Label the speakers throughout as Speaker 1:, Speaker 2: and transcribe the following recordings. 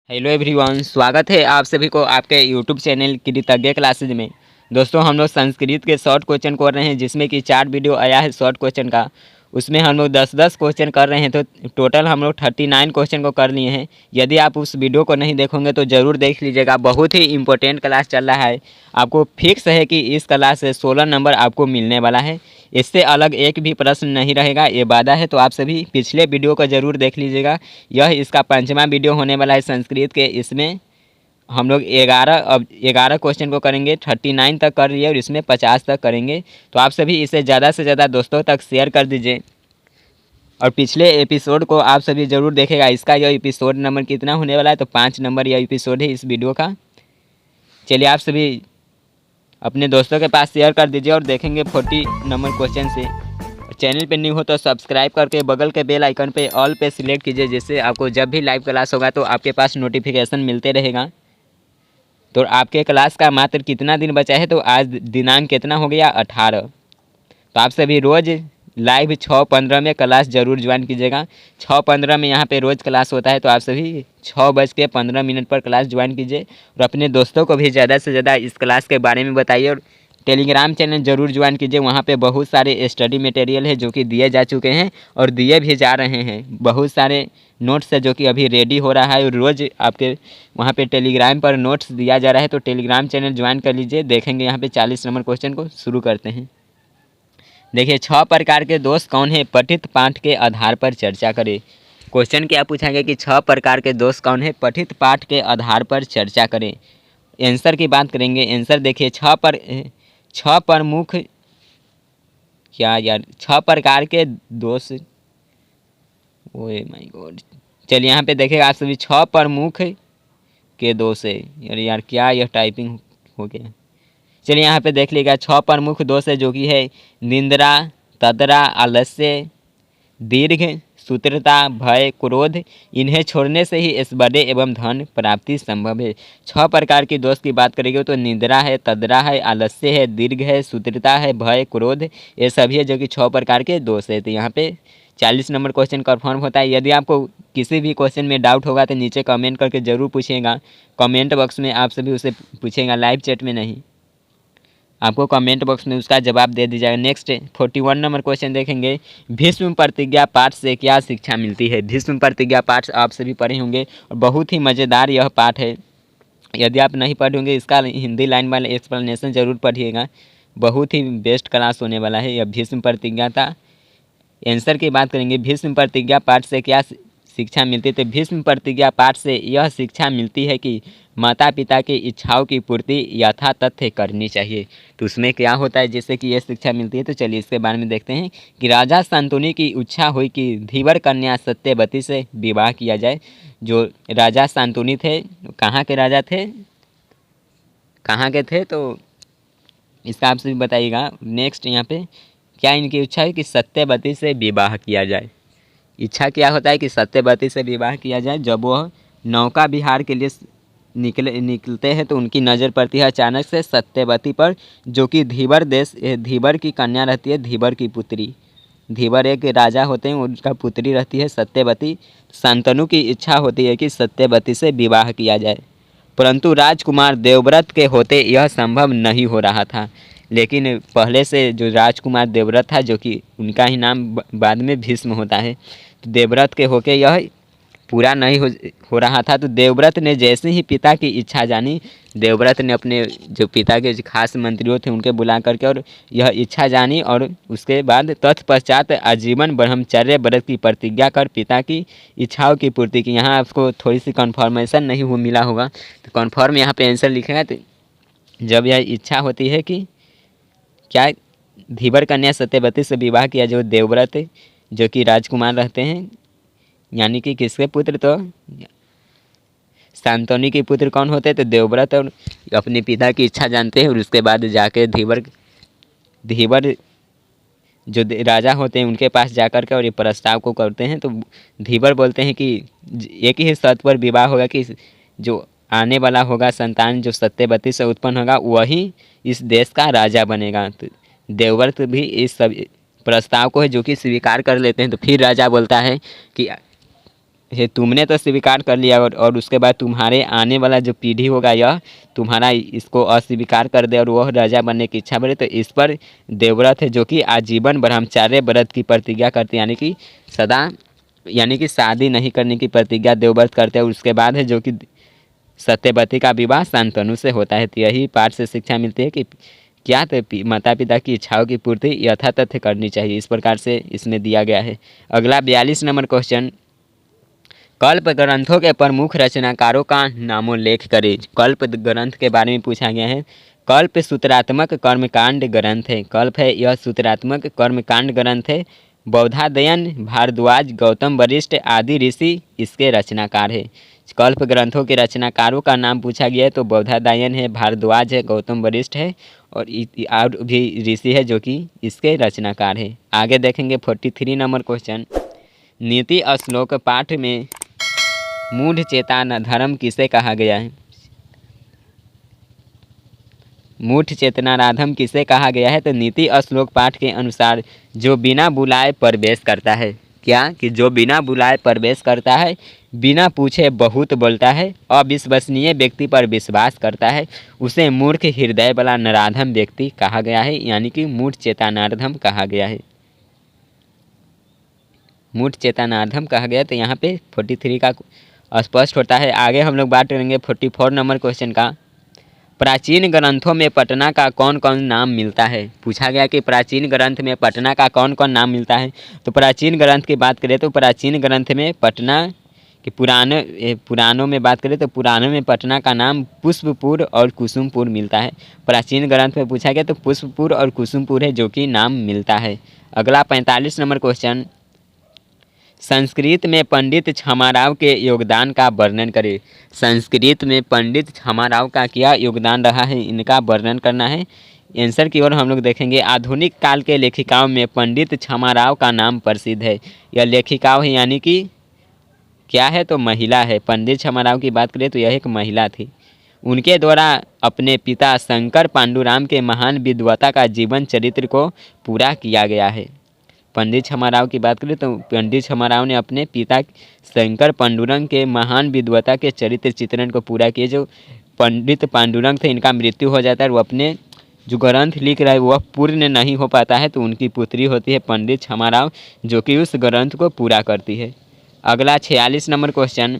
Speaker 1: Hello everyone, स्वागत है आप सभी को आपके यूट्यूब चैनल कृतज्ञ क्लासेज में। दोस्तों, हम लोग संस्कृत के शॉर्ट क्वेश्चन कर रहे हैं, जिसमें कि 4 वीडियो आया है शॉर्ट क्वेश्चन का। उसमें हम लोग 10-10 क्वेश्चन कर रहे हैं, तो टोटल हम लोग 39 क्वेश्चन को कर लिए हैं। यदि आप उस वीडियो को नहीं देखोगे तो ज़रूर देख लीजिएगा, बहुत ही इंपॉर्टेंट क्लास चल रहा है। आपको फिक्स है कि इस क्लास से 16 नंबर आपको मिलने वाला है। इससे अलग एक भी प्रश्न नहीं रहेगा, ये वादा है। तो आप सभी पिछले वीडियो को ज़रूर देख लीजिएगा। यह इसका 5वां वीडियो होने वाला है संस्कृत के। इसमें हम लोग 11 क्वेश्चन को करेंगे, 39 तक कर लिए और इसमें 50 तक करेंगे। तो आप सभी इसे ज़्यादा से ज़्यादा दोस्तों तक शेयर कर दीजिए और पिछले एपिसोड को आप सभी ज़रूर देखेगा। इसका यह एपिसोड नंबर कितना होने वाला है, तो 5 नंबर यह एपिसोड है इस वीडियो का। चलिए आप सभी अपने दोस्तों के पास शेयर कर दीजिए और देखेंगे 40 नंबर क्वेश्चन से। चैनल पे न्यू हो तो सब्सक्राइब करके बगल के बेल आइकन पे ऑल पे सिलेक्ट कीजिए, जिससे आपको जब भी लाइव क्लास होगा तो आपके पास नोटिफिकेशन मिलते रहेगा। तो आपके क्लास का मात्र कितना दिन बचा है, तो आज दिनांक कितना हो गया, 18। तो आप सभी रोज़ लाइव 6:15 में क्लास ज़रूर ज्वाइन कीजिएगा। 6:15 में यहाँ पे रोज़ क्लास होता है, तो आप सभी 6:15 पर क्लास ज्वाइन कीजिए और अपने दोस्तों को भी ज़्यादा से ज़्यादा इस क्लास के बारे में बताइए। और टेलीग्राम चैनल ज़रूर ज्वाइन कीजिए, वहाँ पे बहुत सारे स्टडी मटेरियल है जो कि दिए जा चुके हैं और दिए भी जा रहे हैं। बहुत सारे नोट्स है जो कि अभी रेडी हो रहा है और रोज़ आपके वहाँ पे टेलीग्राम पर नोट्स दिया जा रहा है। तो टेलीग्राम चैनल ज्वाइन कर लीजिए। देखेंगे यहाँ पे 40 नंबर क्वेश्चन को शुरू करते हैं। देखिए, 6 प्रकार के दोष कौन है, पठित पाठ के आधार पर चर्चा करें। क्वेश्चन क्या पूछा गया कि 6 प्रकार के दोष कौन है, पठित पाठ के आधार पर चर्चा करें। आंसर की बात करेंगे। आंसर देखिए, 6 प्रमुख क्या यार 6 प्रकार के दोष। ओए माय गॉड। चलिए यहाँ पे देखिएगा आप सभी, 6 प्रमुख के दोष है। यार क्या यह टाइपिंग हो गया। चलिए यहाँ पे देख लीजिएगा, 6 प्रमुख दोष है जो कि है निंद्रा, तद्रा, आलस्य, दीर्घ सूत्रता, भय, क्रोध। इन्हें छोड़ने से ही ऐश्वर्य एवं धन प्राप्ति संभव है। 6 प्रकार की दोष की बात करेंगे तो निंद्रा है, तद्रा है, आलस्य है, दीर्घ है, सूत्रता है, भय, क्रोध, ये सभी है जो कि 6 प्रकार के दोष है। तो यहाँ पे 40 नंबर क्वेश्चन कन्फर्म होता है। यदि आपको किसी भी क्वेश्चन में डाउट होगा तो नीचे कमेंट करके ज़रूर पूछिएगा। कमेंट बॉक्स में आप सभी उसे पूछेगा, लाइव चैट में नहीं। आपको कमेंट बॉक्स में उसका जवाब दे दीजिएगा। नेक्स्ट 41 नंबर क्वेश्चन देखेंगे, भीष्म प्रतिज्ञा पाठ से क्या शिक्षा मिलती है। भीष्म प्रतिज्ञा पाठ आप सभी पढ़े होंगे और बहुत ही मज़ेदार यह पाठ है। यदि आप नहीं पढ़े होंगे, इसका हिंदी लाइन वाला एक्सप्लेनेशन ज़रूर पढ़िएगा। बहुत ही बेस्ट क्लास होने वाला है। यह भीष्म प्रतिज्ञा था। आंसर की बात करेंगे, भीष्म प्रतिज्ञा पाठ से क्या शिक्षा मिलती है। तो भीष्म प्रतिज्ञा पाठ से यह शिक्षा मिलती है कि माता पिता की इच्छाओं की पूर्ति यथातथ्य करनी चाहिए। तो उसमें क्या होता है जिससे कि यह शिक्षा मिलती है, तो चलिए इसके बारे में देखते हैं कि राजा शांतनु की इच्छा हुई कि धीवर कन्या सत्यवती से विवाह किया जाए। जो राजा शांतनु थे, कहाँ के राजा थे, कहाँ के थे, तो इसका आप सभी बताइएगा। नेक्स्ट यहाँ पे क्या इनकी इच्छा है कि सत्यवती से विवाह किया जाए। इच्छा क्या होता है कि सत्यवती से विवाह किया जाए। जब वह नौका विहार के लिए निकलते हैं तो उनकी नज़र पड़ती है अचानक से सत्यवती पर, जो कि धीवर की कन्या रहती है, धीवर की पुत्री। धीवर एक राजा होते हैं, उनका पुत्री रहती है सत्यवती। शांतनु की इच्छा होती है कि सत्यवती से विवाह किया जाए, परंतु राजकुमार देवव्रत के होते यह संभव नहीं हो रहा था। लेकिन पहले से जो राजकुमार देवव्रत था, जो कि उनका ही नाम बाद में भीष्म होता है, तो देवव्रत के होके यह पूरा नहीं हो रहा था। तो देवव्रत ने जैसे ही पिता की इच्छा जानी, देवव्रत ने अपने जो पिता के जो खास मंत्रियों थे उनके बुला करके और यह इच्छा जानी, और उसके बाद तत्पश्चात आजीवन ब्रह्मचर्य व्रत की प्रतिज्ञा कर पिता की इच्छाओं की पूर्ति की। यहाँ आपको थोड़ी सी कन्फर्मेशन नहीं हो मिला होगा, तो कन्फर्म यहाँ पे आंसर लिखेगा। तो जब यह इच्छा होती है कि क्या धीवर कन्या सत्यवती से विवाह किया, जो देवव्रत जो कि राजकुमार रहते हैं, यानी कि किसके पुत्र, तो शांतनु के पुत्र कौन होते हैं, तो देवव्रत, और अपने पिता की इच्छा जानते हैं और उसके बाद जाके धीवर जो राजा होते हैं उनके पास जाकर के और ये प्रस्ताव को करते हैं। तो धीवर बोलते हैं कि एक ही शर्त पर विवाह होगा कि जो आने वाला होगा संतान जो सत्यवती से उत्पन्न होगा वही इस देश का राजा बनेगा। तो देवव्रत भी इस सब प्रस्ताव को है जो कि स्वीकार कर लेते हैं। तो फिर राजा बोलता है कि है तुमने तो स्वीकार कर लिया और उसके बाद तुम्हारे आने वाला जो पीढ़ी होगा यह तुम्हारा इसको अस्वीकार कर दे और वह राजा बनने की इच्छा बढ़े, तो इस पर देवव्रत है जो कि आजीवन ब्रह्मचार्य व्रत की प्रतिज्ञा करते हैं, यानी कि सदा यानी कि शादी नहीं करने की प्रतिज्ञा देवव्रत करते हैं। उसके बाद है जो कि सत्यवती का विवाह शांतनु से होता है। तो यही पाठ से शिक्षा मिलती है कि क्या तो माता पिता की इच्छाओं की पूर्ति यथातथ्य करनी चाहिए, इस प्रकार से इसमें दिया गया है। अगला 42 नंबर क्वेश्चन, कल्प ग्रंथों के प्रमुख रचनाकारों का नामोल्लेख करें। कल्प ग्रंथ के बारे में पूछा गया है। कल्प सूत्रात्मक कर्मकांड ग्रंथ है। कल्प है यह सूत्रात्मक कर्मकांड ग्रंथ है। बौद्धायन, भारद्वाज, गौतम वशिष्ठ आदि ऋषि इसके रचनाकार है। कल्प ग्रंथों के रचनाकारों का नाम पूछा गया है तो बौद्धायन है, भारद्वाज है, गौतम वशिष्ठ है और भी ऋषि है जो कि इसके रचनाकार है। आगे देखेंगे 43 नंबर क्वेश्चन, नीति श्लोक पाठ में मूढ़ चेतना धर्म किसे कहा गया है। मूढ़ चेतनाराधम किसे कहा गया है, तो नीति श्लोक पाठ के अनुसार जो बिना बुलाए प्रवेश करता है। क्या कि जो बिना बुलाए प्रवेश करता है, बिना पूछे बहुत बोलता है, अविश्वसनीय व्यक्ति पर विश्वास करता है, उसे मूर्ख हृदय वाला नराधम व्यक्ति कहा गया है, यानी कि मूढ़ चेतनाराधम कहा गया है। मूढ़ चेतनाराधम कहा गया। तो यहाँ पे 43 का स्पष्ट होता है। आगे हम लोग बात करेंगे 44 नंबर क्वेश्चन का, प्राचीन ग्रंथों में पटना का कौन कौन नाम मिलता है। पूछा गया कि प्राचीन ग्रंथ में पटना का कौन कौन नाम मिलता है। तो प्राचीन ग्रंथ की बात करें तो प्राचीन ग्रंथ में पटना के पुराणों में बात करें तो पुराणों में पटना का नाम पुष्पपुर और कुसुमपुर मिलता है। प्राचीन ग्रंथ में पूछा गया तो पुष्पपुर और कुसुमपुर है जो कि नाम मिलता है। अगला 45 नंबर क्वेश्चन, संस्कृत में पंडित छमाराव के योगदान का वर्णन करें। संस्कृत में पंडित छमाराव का क्या योगदान रहा है, इनका वर्णन करना है। आंसर की ओर हम लोग देखेंगे। आधुनिक काल के लेखिकाओं में पंडित छमाराव का नाम प्रसिद्ध है। यह लेखिकाओं है यानी कि क्या है, तो महिला है। पंडित छमाराव की बात करें तो यह एक महिला थी। उनके द्वारा अपने पिता शंकर पांडुराम के महान विद्वता का जीवन चरित्र को पूरा किया गया है। पंडित छमाराव की बात करें तो पंडित छमाराव ने अपने पिता शंकर पांडुरंग के महान विद्वता के चरित्र चित्रण को पूरा किया। जो पंडित पांडुरंग थे इनका मृत्यु हो जाता है, वो अपने जो ग्रंथ लिख रहा है वह पूर्ण नहीं हो पाता है, तो उनकी पुत्री होती है पंडित छमाराव जो कि उस ग्रंथ को पूरा करती है। अगला 46 नंबर क्वेश्चन,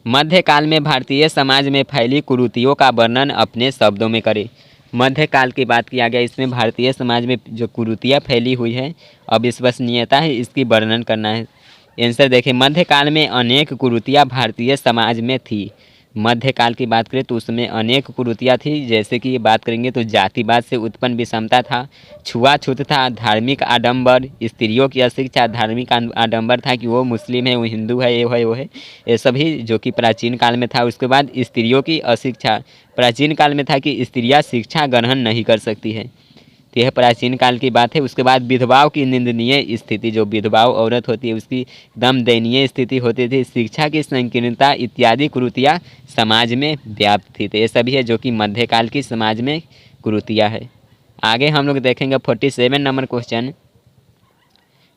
Speaker 1: मध्यकाल में भारतीय समाज में फैली कुरीतियों का वर्णन अपने शब्दों में करें। मध्यकाल की बात किया गया, इसमें भारतीय समाज में जो कुरीतियाँ फैली हुई है, अविश्वसनीयता है, इसकी वर्णन करना है। आंसर देखिए, मध्यकाल में अनेक कुरीतियाँ भारतीय समाज में थी। मध्यकाल की बात करें तो उसमें अनेक कुरीतियाँ थी, जैसे कि बात करेंगे तो जातिवाद से उत्पन्न विषमता था, छुआछूत था, धार्मिक आडंबर, स्त्रियों की अशिक्षा, धार्मिक आडंबर था कि वो मुस्लिम है, वो हिंदू है, ये है, वो है, ये सभी जो कि प्राचीन काल में था। उसके बाद स्त्रियों की अशिक्षा, प्राचीन काल में था कि स्त्रियाँ शिक्षा ग्रहण नहीं कर सकती है, तो यह प्राचीन काल की बात है। उसके बाद विधवाओं की निंदनीय स्थिति, जो विधवाओं औरत होती है उसकी एकदम दयनीय स्थिति होती थी, शिक्षा की संकीर्णता इत्यादि कुरीतियाँ समाज में व्याप्त थी। तो ये सभी है जो कि मध्यकाल की समाज में कुरीतियाँ है। आगे हम लोग देखेंगे 47 नंबर क्वेश्चन,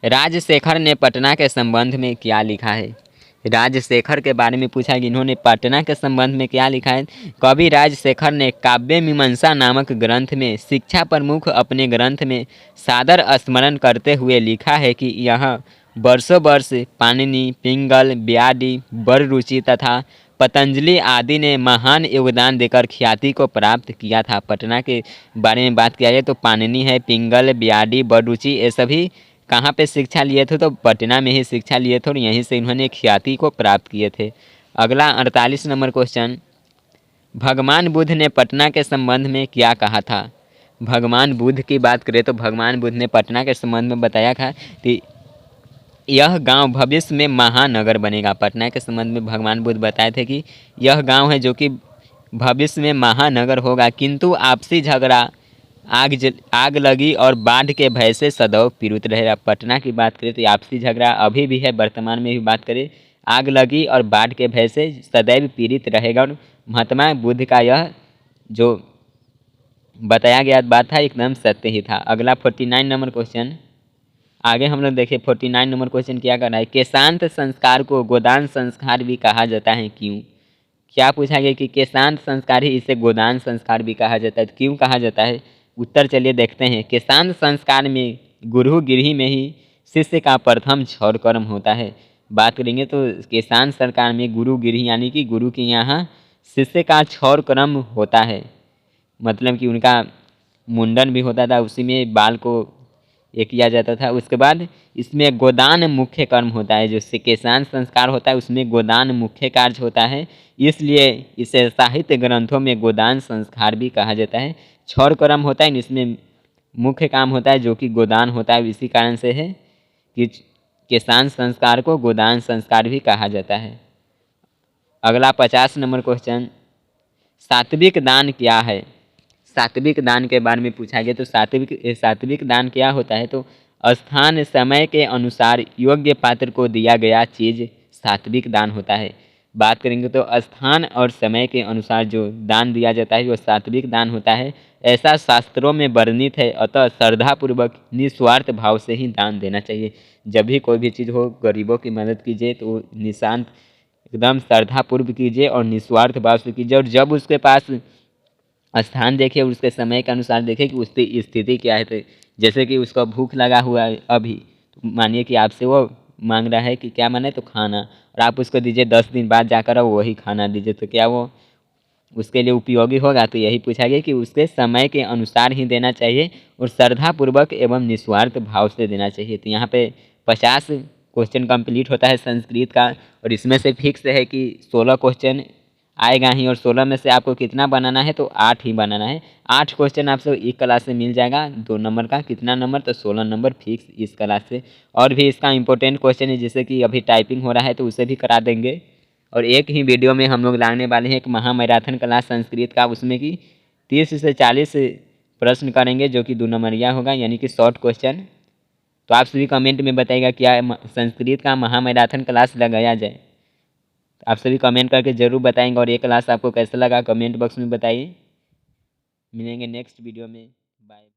Speaker 1: राजशेखर ने पटना के संबंध में क्या लिखा है। राजशेखर के बारे में पूछा कि इन्होंने पटना के संबंध में क्या लिखा है। कवि राजशेखर ने काव्य मीमांसा नामक ग्रंथ में शिक्षा प्रमुख अपने ग्रंथ में सादर स्मरण करते हुए लिखा है कि यह वर्षों वर्ष पाणिनि, पिंगल, ब्याडी, बररुचि तथा पतंजलि आदि ने महान योगदान देकर ख्याति को प्राप्त किया था। पटना के बारे में बात किया जाए तो पाणिनि है, पिंगल, ब्याडी, बररुचि, ये सभी कहाँ पे शिक्षा लिए थे, तो पटना में ही शिक्षा लिए थे और यहीं से इन्होंने ख्याति को प्राप्त किए थे। अगला 48 नंबर क्वेश्चन, भगवान बुद्ध ने पटना के संबंध में क्या कहा था। भगवान बुद्ध की बात करें तो भगवान बुद्ध ने पटना के संबंध में बताया था कि यह गांव भविष्य में महानगर बनेगा। पटना के संबंध में भगवान बुद्ध बताए थे कि यह गांव है जो कि भविष्य में महानगर होगा, किंतु आपसी झगड़ा, आग लगी और बाढ़ के भय से सदैव पीड़ित रहेगा। पटना की बात करें तो आपसी झगड़ा अभी भी है, वर्तमान में भी बात करें, आग लगी और बाढ़ के भय से सदैव पीड़ित रहेगा। और महात्मा बुद्ध का यह जो बताया गया बात था एकदम सत्य ही था। अगला 49 नंबर क्वेश्चन, आगे हम लोग देखिए 49 नंबर क्वेश्चन क्या कर रहा है, केशांत संस्कार को गोदान संस्कार भी कहा जाता है क्यों। क्या पूछा गया कि केशांत संस्कार ही इसे गोदान संस्कार भी कहा जाता है, क्यों कहा जाता है। उत्तर चलिए देखते हैं। केशांत संस्कार में गुरु गिरही में ही शिष्य का प्रथम क्षौर कर्म होता है। बात करेंगे तो केशांत संस्कार में गुरु गिरही यानी कि गुरु के यहाँ शिष्य का क्षौर कर्म होता है, मतलब कि उनका मुंडन भी होता था, उसी में बाल को ये किया जाता था। उसके बाद इसमें गोदान मुख्य कर्म होता है, जो केशांत संस्कार होता है उसमें गोदान मुख्य कार्य होता है, इसलिए इसे साहित्य ग्रंथों में गोदान संस्कार भी कहा जाता है। क्षौर कर्म होता है, इसमें मुख्य काम होता है जो कि गोदान होता है, इसी कारण से है कि केशांत संस्कार को गोदान संस्कार भी कहा जाता है। अगला 50 नंबर क्वेश्चन, सात्विक दान क्या है। सात्विक दान के बारे में पूछा गया। तो सात्विक दान क्या होता है, तो स्थान समय के अनुसार योग्य पात्र को दिया गया चीज़ सात्विक दान होता है। बात करेंगे तो स्थान और समय के अनुसार जो दान दिया जाता है वो सात्विक दान होता है, ऐसा शास्त्रों में वर्णित है। अतः श्रद्धापूर्वक निस्वार्थ भाव से ही दान देना चाहिए। जब भी कोई भी चीज़ हो, गरीबों की मदद कीजिए तो निशांत एकदम श्रद्धापूर्व कीजिए और निस्वार्थ भाव से कीजिए। और जब उसके पास स्थान देखिए, उसके समय के अनुसार देखिए कि उसकी स्थिति क्या है। तो जैसे कि उसको भूख लगा हुआ है अभी, तो मानिए कि आपसे वो मांग रहा है कि क्या माने, तो खाना, और आप उसको दीजिए 10 दिन बाद जाकर वही खाना दीजिए, तो क्या वो उसके लिए उपयोगी होगा। तो यही पूछा गया कि उसके समय के अनुसार ही देना चाहिए और श्रद्धापूर्वक एवं निस्वार्थ भाव से देना चाहिए। तो यहाँ पे 50 क्वेश्चन कंप्लीट होता है संस्कृत का, और इसमें से फिक्स है कि 16 क्वेश्चन आएगा ही, और 16 में से आपको कितना बनाना है, तो 8 ही बनाना है। 8 क्वेश्चन आपसे एक क्लास से मिल जाएगा 2 नंबर का। कितना नंबर, तो 16 नंबर फिक्स इस क्लास से। और भी इसका इंपॉर्टेंट क्वेश्चन है, जैसे कि अभी टाइपिंग हो रहा है तो उसे भी करा देंगे। और एक ही वीडियो में हम लोग लाने वाले हैं एक महामैराथन क्लास संस्कृत का, उसमें कि 30 से 40 प्रश्न करेंगे जो कि 2 नंबरिया होगा, यानी कि शॉर्ट क्वेश्चन। तो आप सभी कमेंट में बताइएगा क्या संस्कृत का महामैराथन क्लास लगाया जाए। आप सभी कमेंट करके ज़रूर बताएंगे, और ये क्लास आपको कैसा लगा कमेंट बॉक्स में बताइए। मिलेंगे नेक्स्ट वीडियो में, बाय।